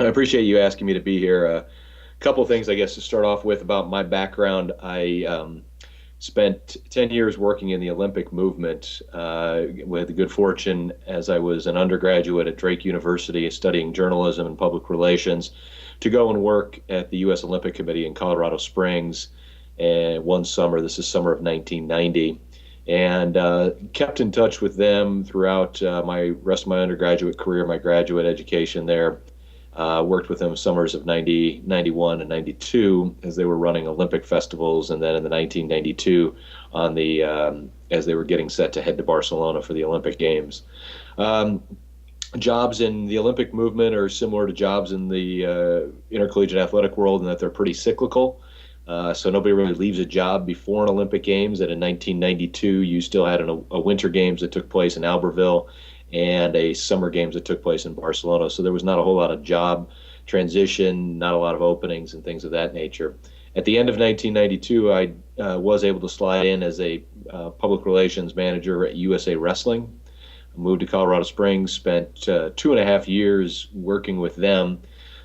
I appreciate you asking me to be here. A couple things, I guess, to start off with about my background. I spent 10 years working in the Olympic movement with the good fortune as I was an undergraduate at Drake University studying journalism and public relations to go and work at the U.S. Olympic Committee in Colorado Springs one summer. This is summer of 1990. And kept in touch with them throughout my rest of my undergraduate career, my graduate education there. Worked with them summers of 90, 91, and 92 as they were running Olympic festivals, and then in the 1992 on the as they were getting set to head to Barcelona for the Olympic Games. Um, Jobs in the Olympic movement are similar to jobs in the intercollegiate athletic world in that they're pretty cyclical. So nobody really leaves a job before an Olympic Games. And in 1992, you still had a Winter Games that took place in Albertville and a Summer Games that took place in Barcelona. So there was not a whole lot of job transition, not a lot of openings and things of that nature. At the end of 1992, I was able to slide in as a public relations manager at USA Wrestling. I moved to Colorado Springs, spent 2.5 years working with them,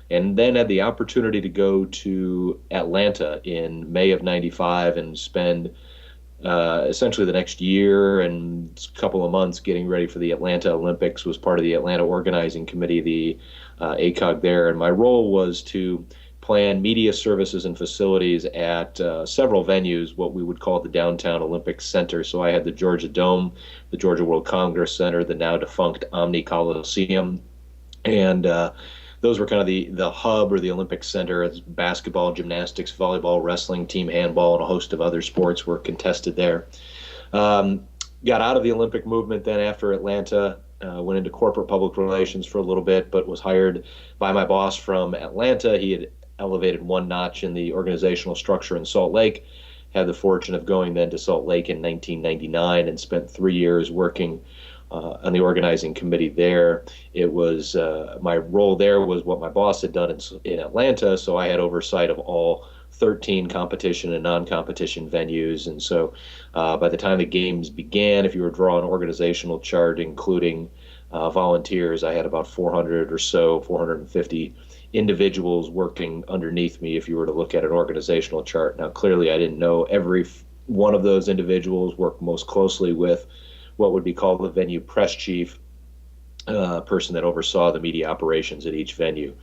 and then had the opportunity to go to Atlanta in May of 95 and spend essentially the next year and a couple of months getting ready for the Atlanta Olympics. Was part of the Atlanta organizing committee, the ACOG there, and my role was to plan media services and facilities at several venues, what we would call the Downtown Olympic Center. So I had the Georgia Dome, the Georgia World Congress Center, the now defunct Omni Coliseum, and those were kind of the hub or the Olympic Center. It's basketball, gymnastics, volleyball, wrestling, team handball, and a host of other sports were contested there. Got out of the Olympic movement then after Atlanta, went into corporate public relations for a little bit, but was hired by my boss from Atlanta. He had elevated one notch in the organizational structure in Salt Lake. Had the fortune of going then to Salt Lake in 1999 and spent 3 years working on the organizing committee there. It was my role there was what my boss had done in Atlanta, so I had oversight of all 13 competition and non-competition venues. And so by the time the games began, if you were to draw an organizational chart, including volunteers, I had about 400 or so, 450 individuals working underneath me if you were to look at an organizational chart. Now, clearly, I didn't know every one of those individuals, worked most closely with what would be called the venue press chief, person that oversaw the media operations at each venue.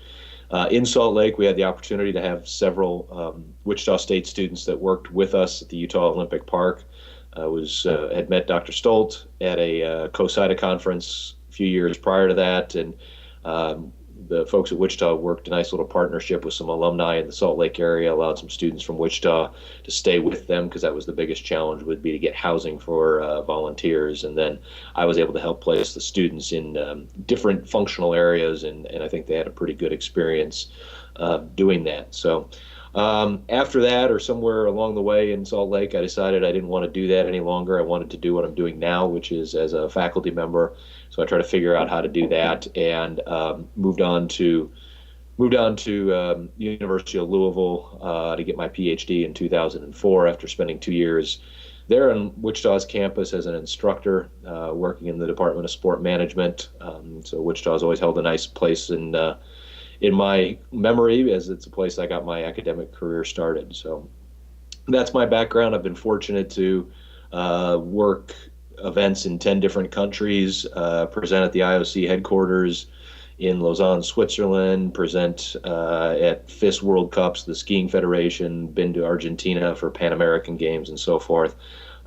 In Salt Lake, we had the opportunity to have several Wichita State students that worked with us at the Utah Olympic Park. Had met Dr. Stolt at a COSIDA conference a few years prior to that, and the folks at Wichita worked a nice little partnership with some alumni in the Salt Lake area, allowed some students from Wichita to stay with them because that was the biggest challenge, would be to get housing for volunteers. And then I was able to help place the students in different functional areas, and I think they had a pretty good experience doing that. So after that, or somewhere along the way in Salt Lake, I decided I didn't want to do that any longer. I wanted to do what I'm doing now, which is as a faculty member. So I tried to figure out how to do that, and moved on to University of Louisville to get my PhD in 2004 after spending 2 years there on Wichita's campus as an instructor, working in the Department of Sport Management. So Wichita's always held a nice place in my memory, as it's a place I got my academic career started. So that's my background. I've been fortunate to work events in 10 different countries, present at the IOC headquarters in Lausanne, Switzerland, present at FIS World Cups, the Skiing Federation, been to Argentina for Pan American Games and so forth.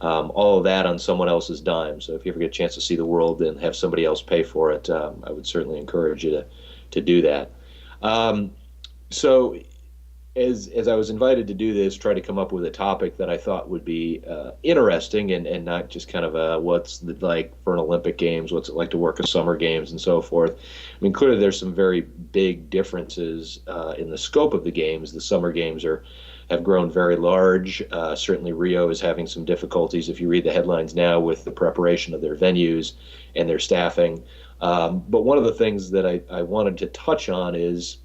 All of that on someone else's dime. So if you ever get a chance to see the world and have somebody else pay for it, I would certainly encourage you to do that. So as I was invited to do this, try to come up with a topic that I thought would be interesting and not just kind of what's like for an Olympic Games, what's it like to work a Summer Games and so forth. I mean, clearly there's some very big differences in the scope of the games. The Summer Games have grown very large. Certainly Rio is having some difficulties if you read the headlines now with the preparation of their venues and their staffing. But one of the things that I wanted to touch on is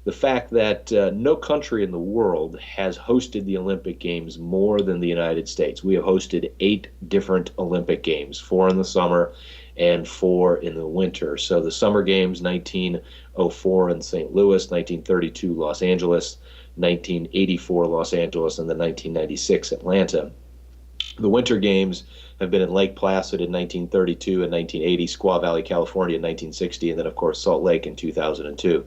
the fact that no country in the world has hosted the Olympic Games more than the United States. We have hosted 8 different Olympic Games, 4 in the summer and 4 in the winter. So the summer games, 1904 in St. Louis, 1932 Los Angeles, 1984 Los Angeles, and then 1996 Atlanta. The winter games have been in Lake Placid in 1932 and 1980, Squaw Valley, California in 1960, and then, of course, Salt Lake in 2002.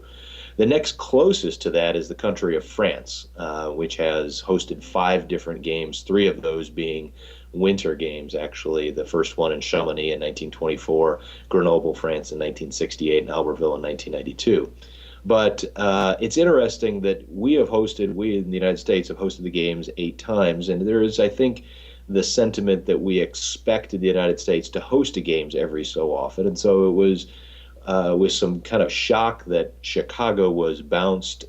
The next closest to that is the country of France, which has hosted 5 different games, 3 of those being winter games, actually. The first one in Chamonix in 1924, Grenoble, France in 1968, and Albertville in 1992. But it's interesting that we in the United States have hosted the games 8 times, and there is, I think, the sentiment that we expected the United States to host the games every so often. And so it was with some kind of shock that Chicago was bounced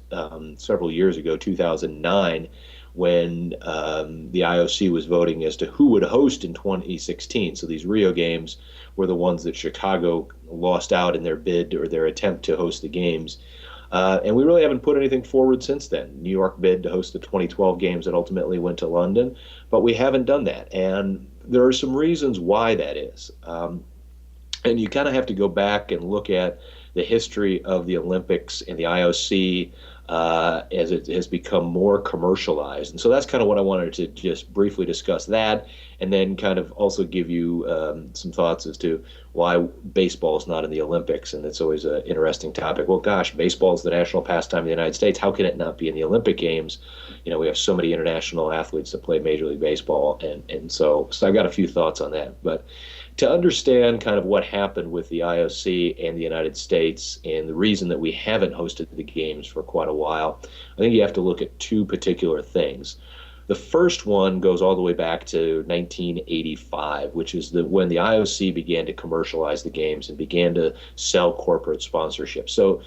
several years ago, 2009, when the IOC was voting as to who would host in 2016. So these Rio games were the ones that Chicago lost out in their bid or their attempt to host the games. And we really haven't put anything forward since then. New York bid to host the 2012 games that ultimately went to London, but we haven't done that. And there are some reasons why that is. And you kind of have to go back and look at the history of the Olympics and the IOC as it has become more commercialized. And so that's kind of what I wanted to just briefly discuss that, and then kind of also give you some thoughts as to why baseball is not in the Olympics. And it's always an interesting topic. Well, gosh, baseball is the national pastime of the United States. How can it not be in the Olympic Games? You know, we have so many international athletes that play Major League Baseball. And so I've got a few thoughts on that. But to understand kind of what happened with the IOC and the United States and the reason that we haven't hosted the games for quite a while, I think you have to look at 2 particular things. The first one goes all the way back to 1985, which is when the IOC began to commercialize the games and began to sell corporate sponsorship. So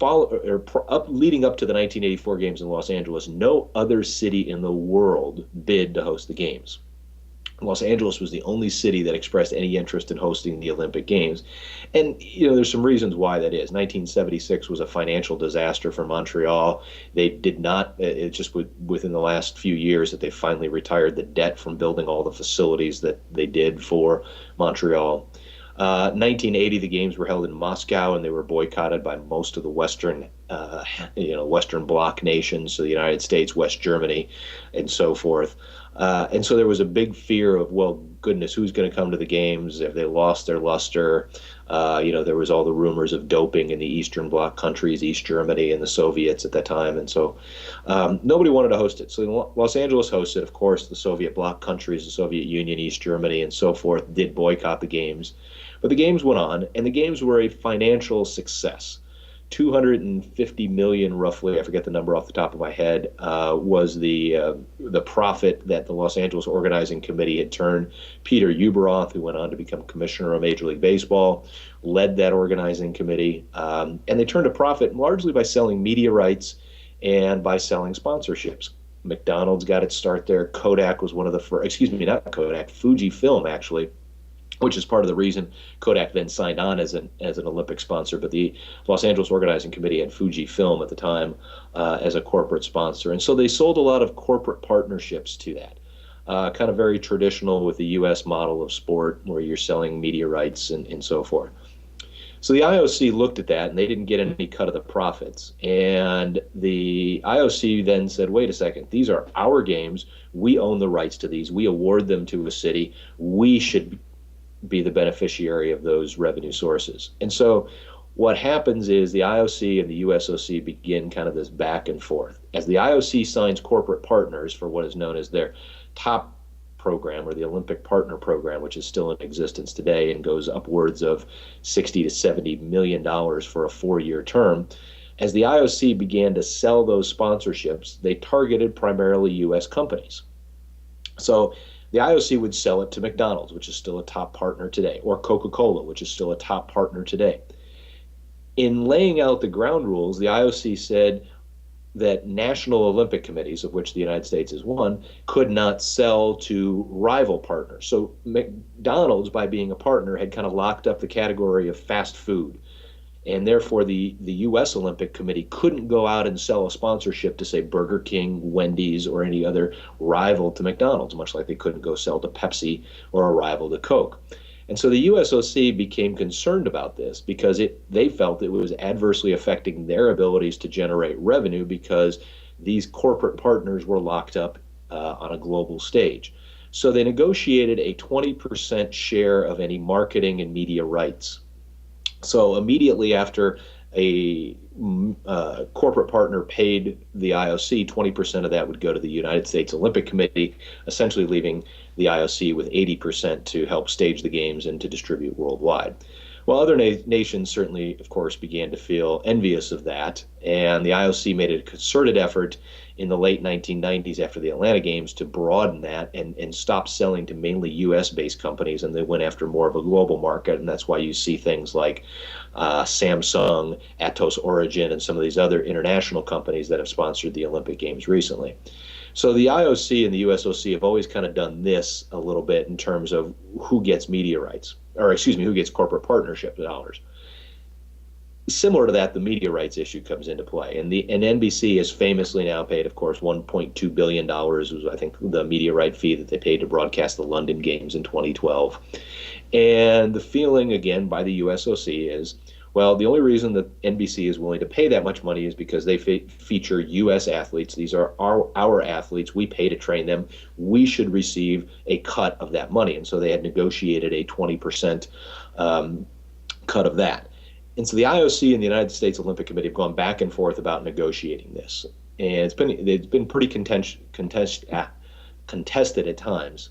leading up to the 1984 games in Los Angeles, no other city in the world bid to host the games. Los Angeles was the only city that expressed any interest in hosting the Olympic Games. And, you know, there's some reasons why that is. 1976 was a financial disaster for Montreal. They did not, it just within the last few years that they finally retired the debt from building all the facilities that they did for Montreal. 1980, the games were held in Moscow, and they were boycotted by most of the Western Bloc nations, so the United States, West Germany, and so forth. And so there was a big fear of, well, goodness, who's going to come to the games? Have they lost their luster? There was all the rumors of doping in the Eastern Bloc countries, East Germany and the Soviets at that time. And so nobody wanted to host it. So Los Angeles hosted, of course, the Soviet Bloc countries, the Soviet Union, East Germany, and so forth, did boycott the games. But the games went on, and the games were a financial success. 250 million, roughly, I forget the number off the top of my head, was the profit that the Los Angeles Organizing Committee had turned. Peter Ueberroth, who went on to become commissioner of Major League Baseball, led that organizing committee, and they turned a profit largely by selling media rights and by selling sponsorships. McDonald's got its start there. Kodak was one of the first, not Kodak, Fujifilm, actually, which is part of the reason Kodak then signed on as an Olympic sponsor. But the Los Angeles Organizing Committee had Fujifilm at the time as a corporate sponsor. And so they sold a lot of corporate partnerships to that, kind of very traditional with the U.S. model of sport where you're selling media rights and so forth. So the IOC looked at that, and they didn't get any cut of the profits. And the IOC then said, wait a second, these are our games. We own the rights to these. We award them to a city. We should be the beneficiary of those revenue sources. And so what happens is the IOC and the USOC begin kind of this back and forth. As the IOC signs corporate partners for what is known as their top program, or the Olympic Partner Program, which is still in existence today and goes upwards of $60 to $70 million for a 4-year term. As the IOC began to sell those sponsorships, they targeted primarily U.S. companies. So the IOC would sell it to McDonald's, which is still a top partner today, or Coca-Cola, which is still a top partner today. In laying out the ground rules, the IOC said that national Olympic committees, of which the United States is one, could not sell to rival partners. So McDonald's, by being a partner, had kind of locked up the category of fast food. And therefore, the U.S. Olympic Committee couldn't go out and sell a sponsorship to, say, Burger King, Wendy's, or any other rival to McDonald's, much like they couldn't go sell to Pepsi or a rival to Coke. And so the USOC became concerned about this because they felt it was adversely affecting their abilities to generate revenue because these corporate partners were locked up on a global stage. So they negotiated a 20% share of any marketing and media rights. So immediately after a corporate partner paid the IOC, 20% of that would go to the United States Olympic Committee, essentially leaving the IOC with 80% to help stage the games and to distribute worldwide. Well, other nations certainly, of course, began to feel envious of that, and the IOC made a concerted effort in the late 1990s after the Atlanta Games to broaden that and stop selling to mainly U.S.-based companies, and they went after more of a global market, and that's why you see things like Samsung, Atos Origin, and some of these other international companies that have sponsored the Olympic Games recently. So the IOC and the USOC have always kind of done this a little bit in terms of who gets media rights, or excuse me, who gets corporate partnership dollars. Similar to that, the media rights issue comes into play, and NBC has famously now paid, of course, $1.2 billion was, I think, the media right fee that they paid to broadcast the London Games in 2012. And the feeling, again, by the USOC is, well, the only reason that NBC is willing to pay that much money is because they feature U.S. athletes. These are our athletes. We pay to train them. We should receive a cut of that money. And so they had negotiated a 20% cut of that. And so the IOC and the United States Olympic Committee have gone back and forth about negotiating this. And it's been pretty contested at times.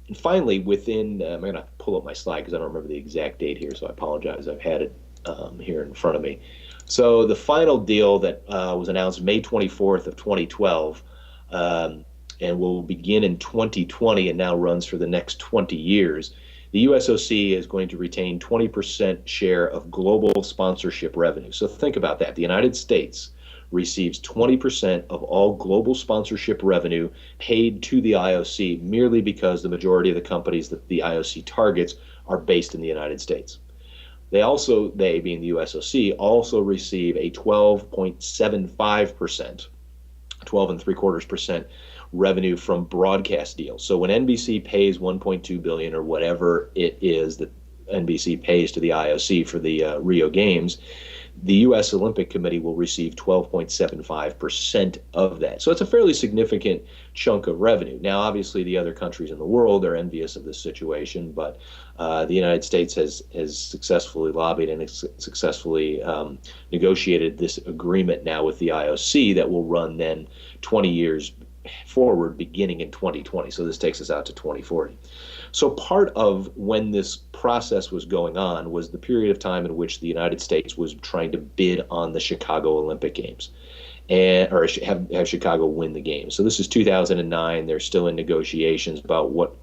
And finally, I'm going to pull up my slide because I don't remember the exact date here, so I apologize. I've had it here in front of me. So the final deal that was announced May 24th of 2012 and will begin in 2020 and now runs for the next 20 years. The USOC is going to retain 20% share of global sponsorship revenue. So think about that. The United States receives 20% of all global sponsorship revenue paid to the IOC merely because the majority of the companies that the IOC targets are based in the United States. They being the USOC, also receive a 12.75%, 12.75% revenue from broadcast deals. So when NBC pays $1.2 billion or whatever it is that NBC pays to the IOC for the Rio Games, the U.S. Olympic Committee will receive 12.75% of that. So it's a fairly significant chunk of revenue. Now, obviously, the other countries in the world are envious of this situation, but the United States has successfully lobbied and successfully negotiated this agreement now with the IOC that will run then 20 years forward beginning in 2020. So this takes us out to 2040. So part of when this process was going on was the period of time in which the United States was trying to bid on the Chicago Olympic Games or have Chicago win the games. So this is 2009. They're still in negotiations about what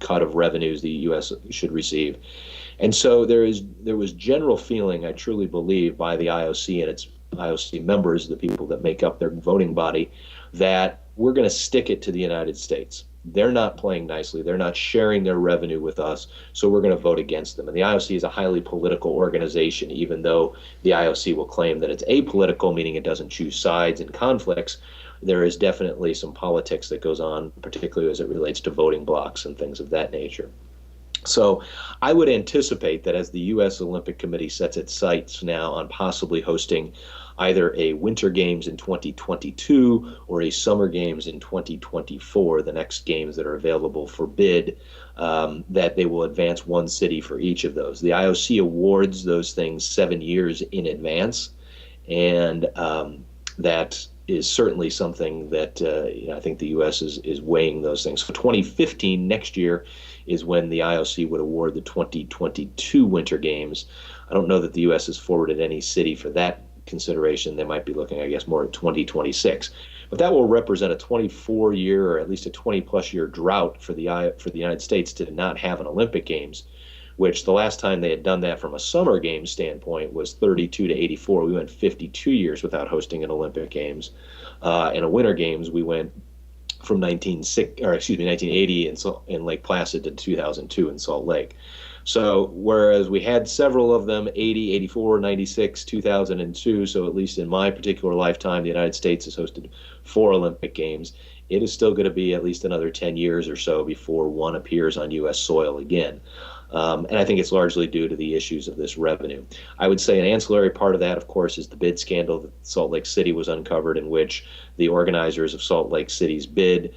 cut of revenues the U.S. should receive. And so there was general feeling, I truly believe, by the IOC and its IOC members, the people that make up their voting body, that we're going to stick it to the United States. They're not playing nicely. They're not sharing their revenue with us, so we're going to vote against them. And the IOC is a highly political organization, even though the IOC will claim that it's apolitical, meaning it doesn't choose sides in conflicts. There is definitely some politics that goes on, particularly as it relates to voting blocks and things of that nature. So I would anticipate that as the U.S. Olympic Committee sets its sights now on possibly hosting either a Winter Games in 2022 or a Summer Games in 2024, the next games that are available for bid, that they will advance one city for each of those. The IOC awards those things 7 years in advance, and that is certainly something that I think the U.S. is weighing those things. For 2015, next year, is when the IOC would award the 2022 Winter Games. I don't know that the U.S. has forwarded any city for that consideration. They might be looking, I guess, more at 2026. But that will represent a 24-year or at least a 20-plus year drought for the United States to not have an Olympic Games, which the last time they had done that from a Summer Games standpoint was 32 to 84. We went 52 years without hosting an Olympic Games. In a Winter Games, we went from 1980 in Lake Placid to 2002 in Salt Lake. So whereas we had several of them, 80, 84, 96, 2002, so at least in my particular lifetime, the United States has hosted 4 Olympic Games. It is still going to be at least another 10 years or so before one appears on U.S. soil again. And I think it's largely due to the issues of this revenue. I would say an ancillary part of that, of course, is the bid scandal that Salt Lake City was uncovered, in which the organizers of Salt Lake City's bid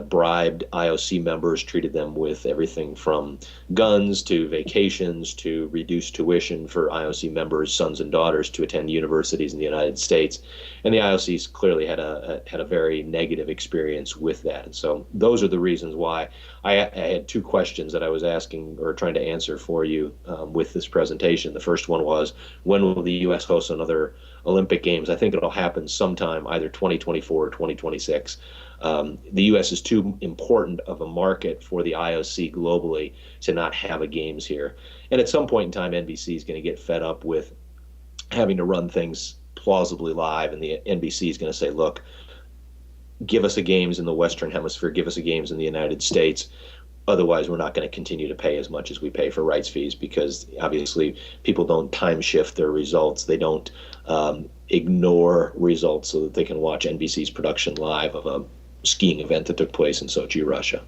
bribed IOC members, treated them with everything from guns to vacations to reduced tuition for IOC members' sons and daughters to attend universities in the United States. And the IOCs clearly had a very negative experience with that. And so those are the reasons why I had two questions that I was asking or trying to answer for you with this presentation. The first one was, when will the U.S. host another Olympic Games? I think it'll happen sometime, either 2024 or 2026. The U.S. is too important of a market for the IOC globally to not have a Games here. And at some point in time, NBC is going to get fed up with having to run things plausibly live, and the NBC is going to say, look, give us a Games in the Western Hemisphere, give us a Games in the United States. Otherwise, we're not going to continue to pay as much as we pay for rights fees, because obviously people don't time shift their results. They don't ignore results so that they can watch NBC's production live of a skiing event that took place in Sochi, Russia.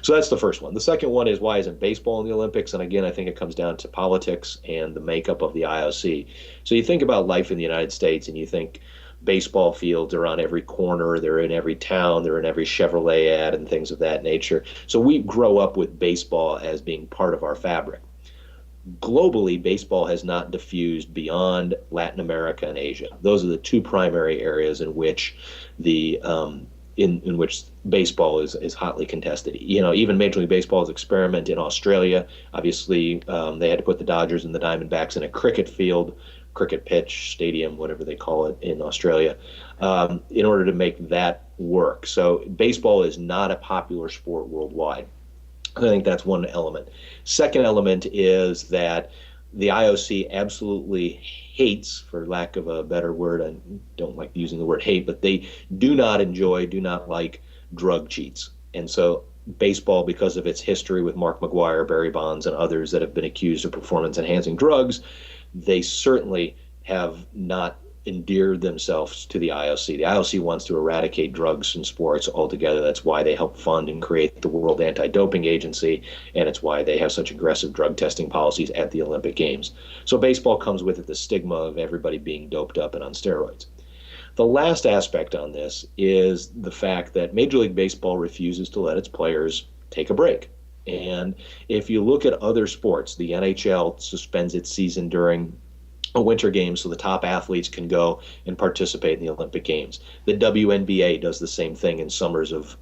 So that's the first one. The second one is, why isn't baseball in the Olympics? And again, I think it comes down to politics and the makeup of the IOC. So you think about life in the United States, and you think baseball fields are on every corner, they're in every town, they're in every Chevrolet ad and things of that nature. So we grow up with baseball as being part of our fabric. Globally, baseball has not diffused beyond Latin America and Asia. Those are the two primary areas in which the in which baseball is hotly contested. You know, even Major League Baseball's experiment in Australia, obviously they had to put the Dodgers and the Diamondbacks in a cricket field, cricket pitch, stadium, whatever they call it in Australia, in order to make that work. So baseball is not a popular sport worldwide. I think that's one element. Second element is that the IOC absolutely hates, for lack of a better word, I don't like using the word hate, but they do not like drug cheats. And so baseball, because of its history with Mark McGwire, Barry Bonds, and others that have been accused of performance-enhancing drugs, they certainly have not endeared themselves to the IOC. The IOC wants to eradicate drugs in sports altogether. That's why they help fund and create the World Anti-Doping Agency, and it's why they have such aggressive drug testing policies at the Olympic Games. So baseball comes with it the stigma of everybody being doped up and on steroids. The last aspect on this is the fact that Major League Baseball refuses to let its players take a break. And if you look at other sports, the NHL suspends its season during a winter game so the top athletes can go and participate in the Olympic Games. The WNBA does the same thing in summers of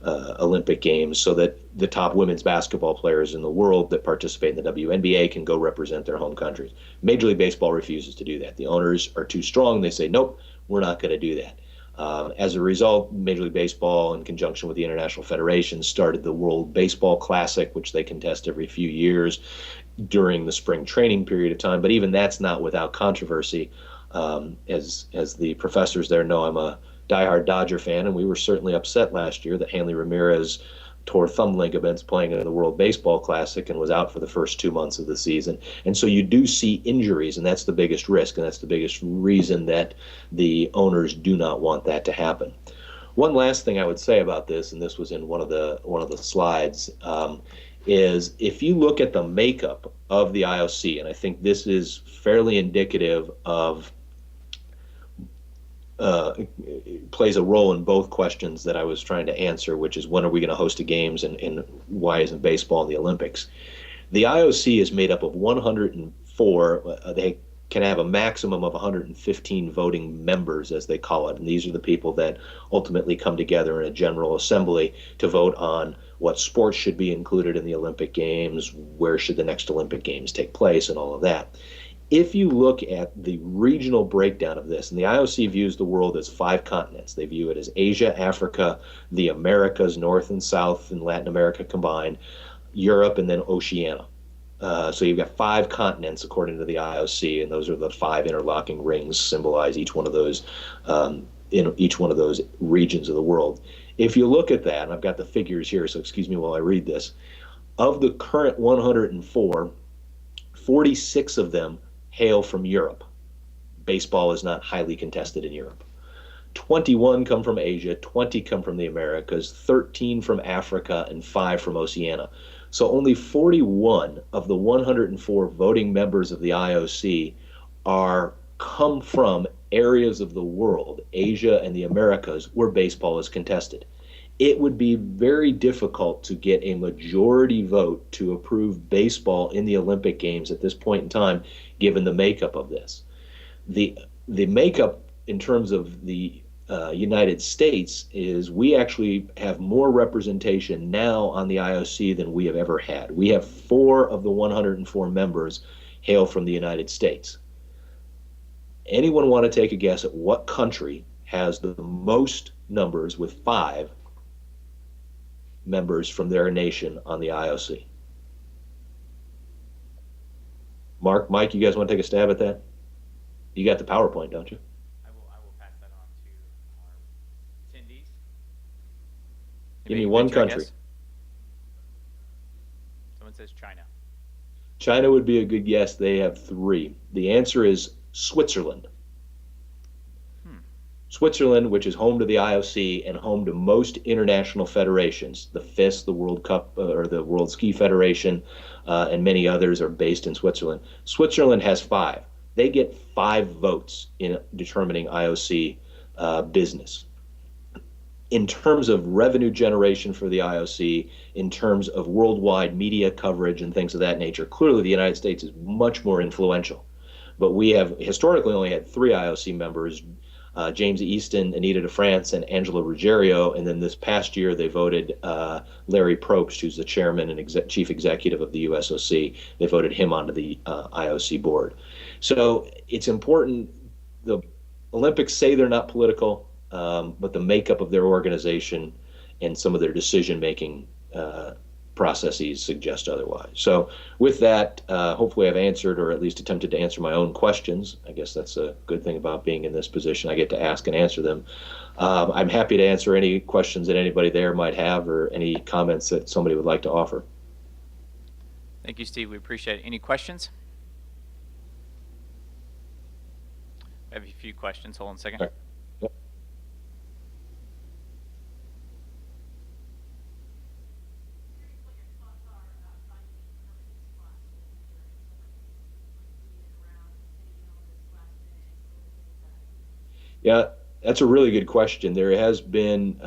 Olympic Games, so that the top women's basketball players in the world that participate in the WNBA can go represent their home countries. Major League Baseball refuses to do that. The owners are too strong. They say, nope, we're not going to do that. As a result, Major League Baseball, in conjunction with the International Federation, started the World Baseball Classic, which they contest every few years during the spring training period of time. But even that's not without controversy. As the professors there know, I'm a diehard Dodger fan, and we were certainly upset last year that Hanley Ramirez tore thumb ligaments playing in the World Baseball Classic and was out for the first 2 months of the season. And so you do see injuries, and that's the biggest risk, and that's the biggest reason that the owners do not want that to happen. One last thing I would say about this, and this was in one of the slides, is if you look at the makeup of the IOC, and I think this is fairly indicative of plays a role in both questions that I was trying to answer, which is when are we going to host the games, and why isn't baseball in the Olympics? The IOC is made up of 104. They can have a maximum of 115 voting members, as they call it, and these are the people that ultimately come together in a general assembly to vote on what sports should be included in the Olympic Games, where should the next Olympic Games take place, and all of that. If you look at the regional breakdown of this, and the IOC views the world as 5 continents. They view it as Asia, Africa, the Americas, North and South, and Latin America combined, Europe, and then Oceania. So you've got 5 continents according to the IOC, and those are the 5 interlocking rings symbolize each one of those in each one of those regions of the world. If you look at that, and I've got the figures here, so excuse me while I read this, of the current 104, 46 of them hail from Europe. Baseball is not highly contested in Europe. 21 come from Asia, 20 come from the Americas, 13 from Africa, and 5 from Oceania. So only 41 of the 104 voting members of the IOC are come from areas of the world, Asia and the Americas, where baseball is contested. It would be very difficult to get a majority vote to approve baseball in the Olympic Games at this point in time, given the makeup of this. The makeup in terms of the United States is we actually have more representation now on the IOC than we have ever had. We have 4 of the 104 members hail from the United States. Anyone want to take a guess at what country has the most numbers with 5 members from their nation on the IOC? Mike, you guys want to take a stab at that? You got the PowerPoint, don't you? I will pass that on to our attendees. Give me one country. Someone says China. China would be a good guess. They have 3. The answer is Switzerland. Switzerland, which is home to the IOC and home to most international federations, the FIS, the World Cup or the World Ski Federation, and many others are based in Switzerland. Switzerland has 5. They get 5 votes in determining IOC business. In terms of revenue generation for the IOC, in terms of worldwide media coverage and things of that nature, clearly the United States is much more influential. But we have historically only had 3 IOC members, James Easton, Anita de France, and Angela Ruggiero. And then this past year, they voted Larry Probst, who's the chairman and chief executive of the USOC. They voted him onto the IOC board. So it's important. The Olympics say they're not political, but the makeup of their organization and some of their decision-making processes suggest otherwise. So with that, hopefully I've answered or at least attempted to answer my own questions. I guess that's a good thing about being in this position. I get to ask and answer them. I'm happy to answer any questions that anybody there might have or any comments that somebody would like to offer. Thank you, Steve. We appreciate it. Any questions? I have a few questions. Hold on a second. All right. Yep. Yeah, that's a really good question. There has been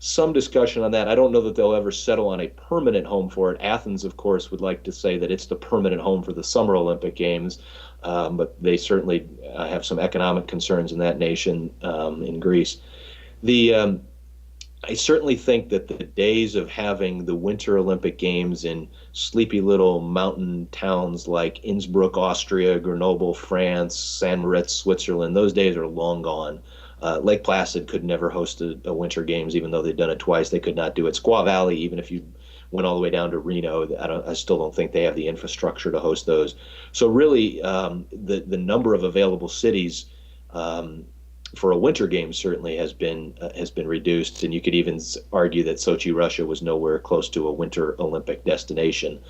some discussion on that. I don't know that they'll ever settle on a permanent home for it. Athens, of course, would like to say that it's the permanent home for the Summer Olympic Games, but they certainly have some economic concerns in that nation, in Greece. The I certainly think that the days of having the Winter Olympic Games in sleepy little mountain towns like Innsbruck, Austria, Grenoble, France, St. Moritz, Switzerland, those days are long gone. Lake Placid could never host a Winter Games, even though they've done it twice. They could not do it. Squaw Valley, even if you went all the way down to Reno, I still don't think they have the infrastructure to host those. So really, the number of available cities for a Winter Games certainly has been reduced, and you could even argue that Sochi, Russia, was nowhere close to a Winter Olympic destination,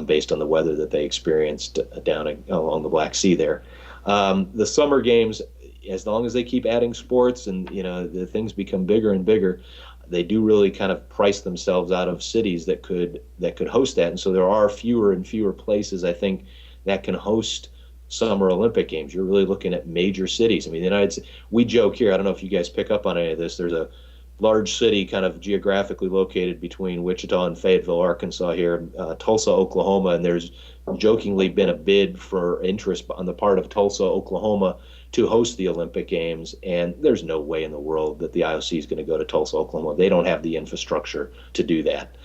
based on the weather that they experienced down along the Black Sea there. The Summer Games, as long as they keep adding sports and the things become bigger and bigger, they do really kind of price themselves out of cities that could host that, and so there are fewer and fewer places, I think, that can host Summer Olympic Games. You're really looking at major cities. I mean, the United States, we joke here, I don't know if you guys pick up on any of this, there's a large city kind of geographically located between Wichita and Fayetteville, Arkansas here, Tulsa, Oklahoma, and there's jokingly been a bid for interest on the part of Tulsa, Oklahoma to host the Olympic Games, and there's no way in the world that the IOC is going to go to Tulsa, Oklahoma. They don't have the infrastructure to do that.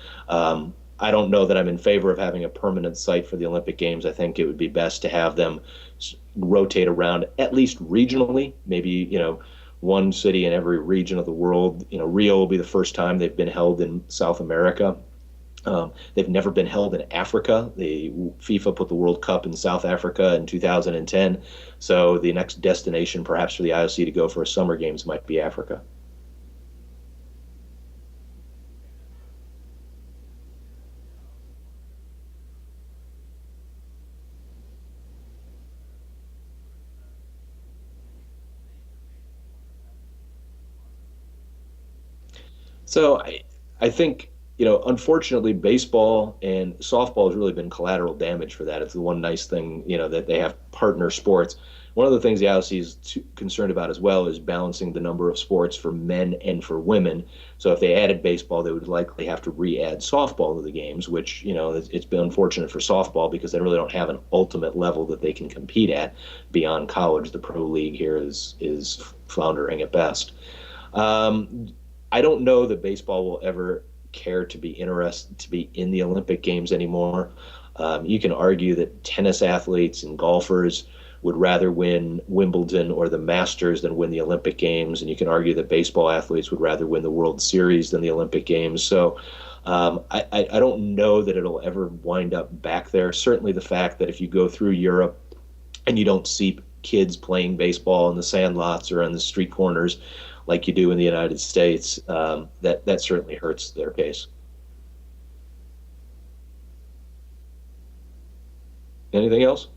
I don't know that I'm in favor of having a permanent site for the Olympic Games. I think it would be best to have them rotate around, at least regionally, maybe, one city in every region of the world. Rio will be the first time they've been held in South America. They've never been held in Africa. The FIFA put the World Cup in South Africa in 2010. So the next destination perhaps for the IOC to go for a Summer Games might be Africa. So I think unfortunately, baseball and softball has really been collateral damage for that. It's the one nice thing, that they have partner sports. One of the things the IOC is concerned about as well is balancing the number of sports for men and for women. So if they added baseball, they would likely have to re-add softball to the games, which, it's been unfortunate for softball because they really don't have an ultimate level that they can compete at beyond college. The pro league here is floundering at best. Um, I don't know that baseball will ever care to be interested to be in the Olympic Games anymore. You can argue that tennis athletes and golfers would rather win Wimbledon or the Masters than win the Olympic Games, and you can argue that baseball athletes would rather win the World Series than the Olympic Games. So I don't know that it'll ever wind up back there. Certainly, the fact that if you go through Europe and you don't see kids playing baseball in the sandlots or on the street corners like you do in the United States, that certainly hurts their case. Anything else?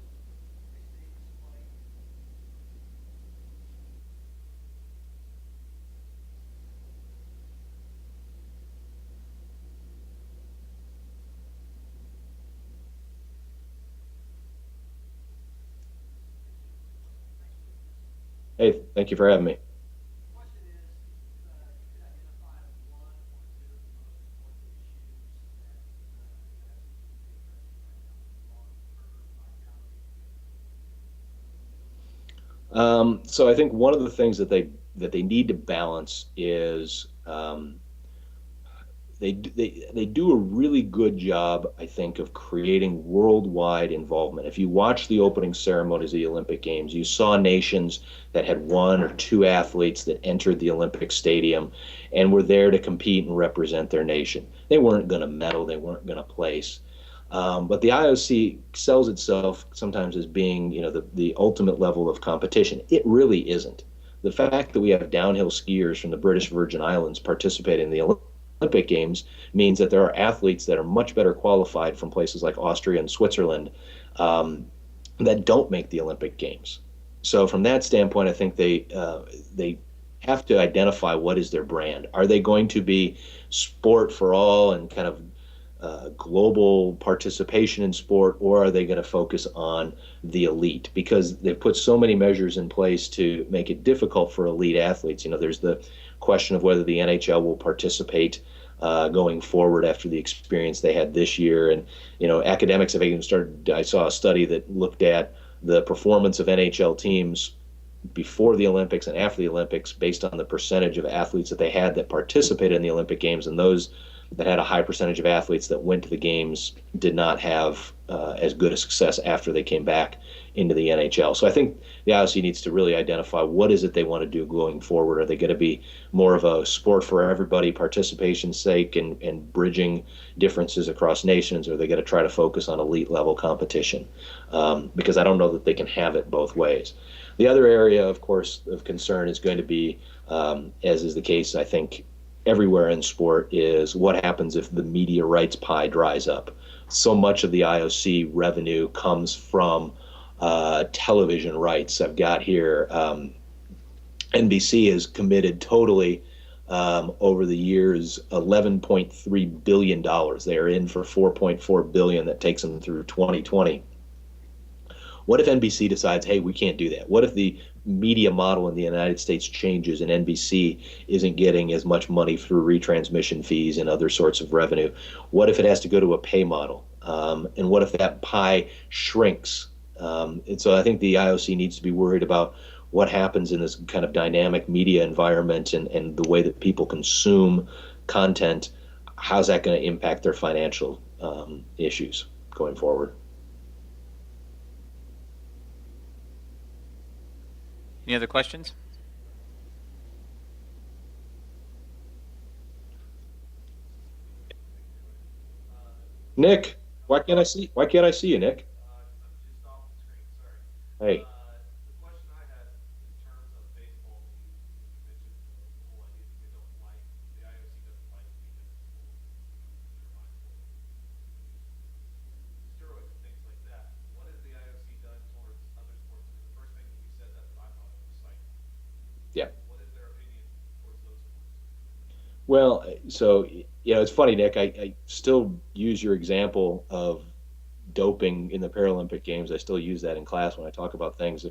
Hey, thank you for having me. So I think one of the things that they need to balance is they do a really good job, I think, of creating worldwide involvement. If you watch the opening ceremonies of the Olympic Games, you saw nations that had one or two athletes that entered the Olympic Stadium and were there to compete and represent their nation. They weren't going to medal, they weren't going to place. But the IOC sells itself sometimes as being, the ultimate level of competition. It really isn't. The fact that we have downhill skiers from the British Virgin Islands participating in the Olympic Games means that there are athletes that are much better qualified from places like Austria and Switzerland um, that don't make the Olympic Games. So from that standpoint, I think they have to identify what is their brand. Are they going to be sport for all and kind of global participation in sport, or are they going to focus on the elite? Because they've put so many measures in place to make it difficult for elite athletes. There's the question of whether the NHL will participate going forward after the experience they had this year. And, academics have even started. I saw a study that looked at the performance of NHL teams before the Olympics and after the Olympics based on the percentage of athletes that they had that participated in the Olympic Games, and those that had a high percentage of athletes that went to the games did not have as good a success after they came back into the NHL. So I think the IOC needs to really identify what is it they want to do going forward. Are they going to be more of a sport for everybody, participation's sake, and bridging differences across nations, or are they going to try to focus on elite level competition? Because I don't know that they can have it both ways. The other area, of course, of concern is going to be, as is the case, I think, everywhere in sport, is what happens if the media rights pie dries up. So much of the IOC revenue comes from television rights. I've got here NBC has committed totally over the years $11.3 billion. They are in for 4.4 billion. That takes them through 2020. What if NBC decides, hey, we can't do that? What if the media model in the United States changes and NBC isn't getting as much money through retransmission fees and other sorts of revenue? What if it has to go to a pay model? And what if that pie shrinks? And so I think the IOC needs to be worried about what happens in this kind of dynamic media environment and the way that people consume content. How's that going to impact their financial issues going forward? Any other questions? Nick, why can't I see you, Nick? Hey. Yeah. Well, so It's funny, Nick. I still use your example of doping in the Paralympic Games. I still use that in class when I talk about things.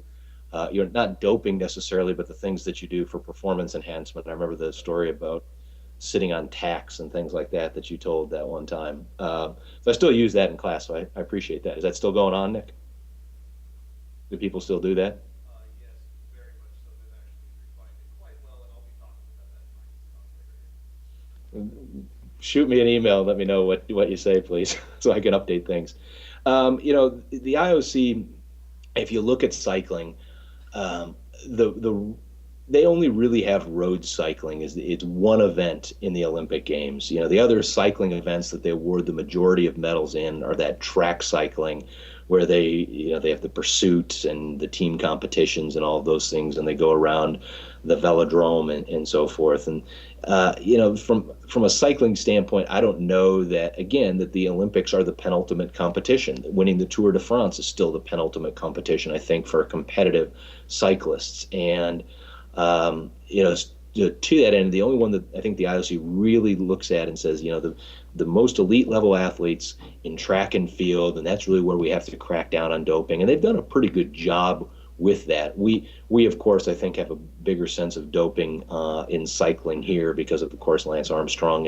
You're not doping necessarily, but the things that you do for performance enhancement. I remember the story about sitting on tacks and things like that that you told that one time. So I still use that in class. So I appreciate that. Is that still going on, Nick? Do people still do that? Yes, very much so. They've actually refined it quite well, and I'll be talking about that in my talk later. Shoot me an email. Let me know what you say, please, so I can update things. The IOC, if you look at cycling, um, the they only really have road cycling. It's one event in the Olympic Games. The other cycling events that they award the majority of medals in are that track cycling, where they have the pursuits and the team competitions and all of those things, and they go around the velodrome and so forth. And from a cycling standpoint, I don't know that again that the Olympics are the penultimate competition. Winning the Tour de France is still the penultimate competition, I think, for competitive cyclists. And to that end, the only one that I think the IOC really looks at and says, the most elite level athletes in track and field, and that's really where we have to crack down on doping. And they've done a pretty good job with that. We of course, I think, have a bigger sense of doping in cycling here because of course, Lance Armstrong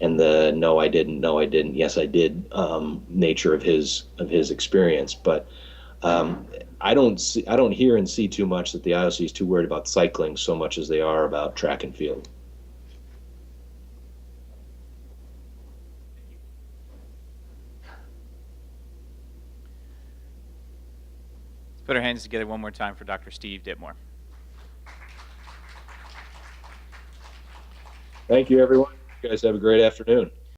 and the no, I didn't, yes, I did nature of his experience. But I don't hear and see too much that the IOC is too worried about cycling so much as they are about track and field. Let's put our hands together one more time for Dr. Steve Ditmore. Thank you, everyone. You guys have a great afternoon.